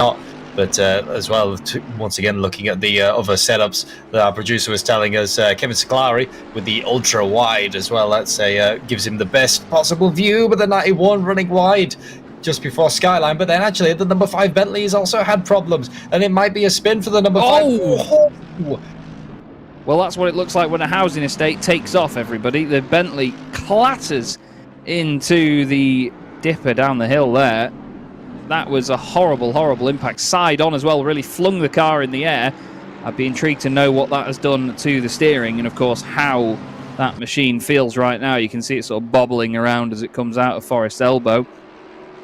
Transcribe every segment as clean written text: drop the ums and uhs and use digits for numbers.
not. But as well, once again, looking at the other setups that our producer was telling us, Kevin Siclari with the ultra wide as well. That's gives him the best possible view with the 91 running wide just before Skyline. But then actually, the number 5 Bentley has also had problems, and it might be a spin for the number 5. Oh! Well, that's what it looks like when a housing estate takes off, everybody. The Bentley clatters into the dipper down the hill there. That was a horrible, horrible impact. Side on as well, really flung the car in the air. I'd be intrigued to know what that has done to the steering and, of course, how that machine feels right now. You can see it sort of bobbling around as it comes out of Forest Elbow.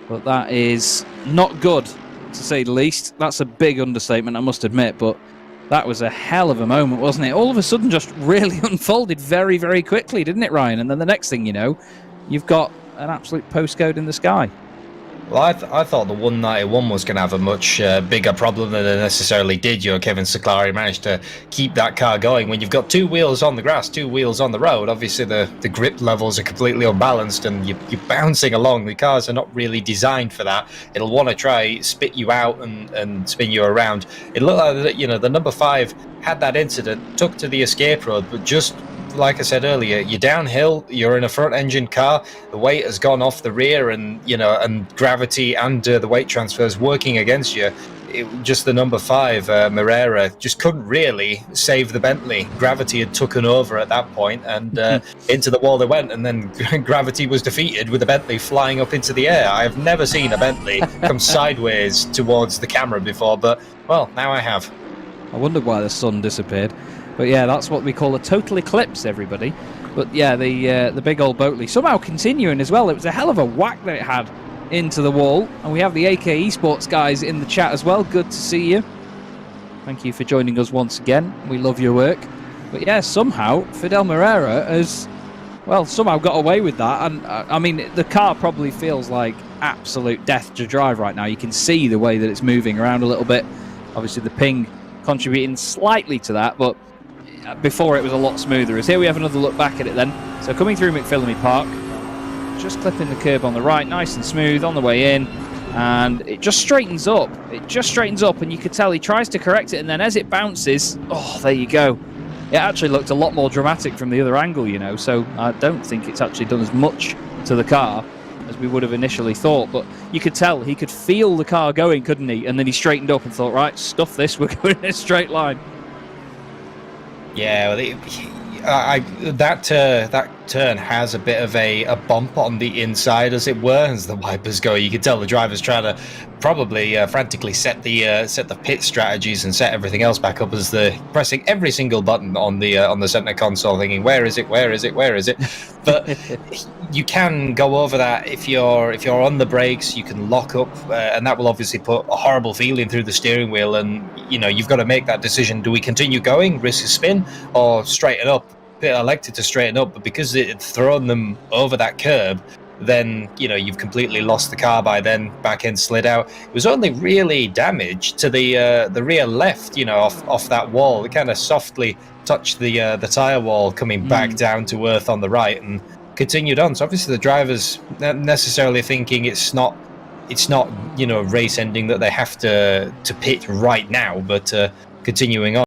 But that is not good, to say the least. That's a big understatement, I must admit, but that was a hell of a moment, wasn't it? All of a sudden just really unfolded very, very quickly, didn't it, Ryan? And then the next thing you know, you've got an absolute postcode in the sky. Well, I thought the 191 was going to have a much bigger problem than it necessarily did. Kevin Siclari managed to keep that car going. When you've got 2 wheels on the grass, 2 wheels on the road, obviously the grip levels are completely unbalanced and you're bouncing along. The cars are not really designed for that. It'll want to try spit you out and spin you around. It looked like that, the number 5 had that incident, took to the escape road, but just like I said earlier, you're downhill, you're in a front engine car, the weight has gone off the rear and gravity and the weight transfers working against you. Just the number 5, Moreira, just couldn't really save the Bentley. Gravity had taken over at that point and into the wall they went, and then gravity was defeated with the Bentley flying up into the air. I have never seen a Bentley come sideways towards the camera before, but, well, now I have. I wondered why the sun disappeared. But yeah, that's what we call a total eclipse, everybody. But yeah, the big old Boatley somehow continuing as well. It was a hell of a whack that it had into the wall. And we have the AK Esports guys in the chat as well. Good to see you. Thank you for joining us once again. We love your work. But yeah, somehow Fidel Moreira has, well, somehow got away with that. And I mean, the car probably feels like absolute death to drive right now. You can see the way that it's moving around a little bit. Obviously, the ping contributing slightly to that, but before it was a lot smoother. As here we have another look back at it then. So coming through McPhillamy Park, just clipping the curb on the right, nice and smooth on the way in, and it just straightens up. It just straightens up, and you could tell he tries to correct it, and then as it bounces, oh, there you go. It actually looked a lot more dramatic from the other angle, so I don't think it's actually done as much to the car as we would have initially thought, but you could tell he could feel the car going, couldn't he? And then he straightened up and thought, right, stuff this, we're going in a straight line. Yeah, well, that turn has a bit of a bump on the inside, as it were, as the wipers go. You can tell the driver's trying to probably frantically set the pit strategies and set everything else back up as they're pressing every single button on the center console, thinking, where is it? But you can go over that if you're on the brakes. You can lock up, and that will obviously put a horrible feeling through the steering wheel. And you've got to make that decision: do we continue going, risk a spin, or straighten up? They elected to straighten up, but because it had thrown them over that curb, then you've completely lost the car by then. Back end slid out. It was only really damage to the rear left, off that wall. It kind of softly touched the tire wall, coming back down to earth on the right, and continued on. So obviously the drivers not necessarily thinking it's not race ending, that they have to pit right now, but continuing on.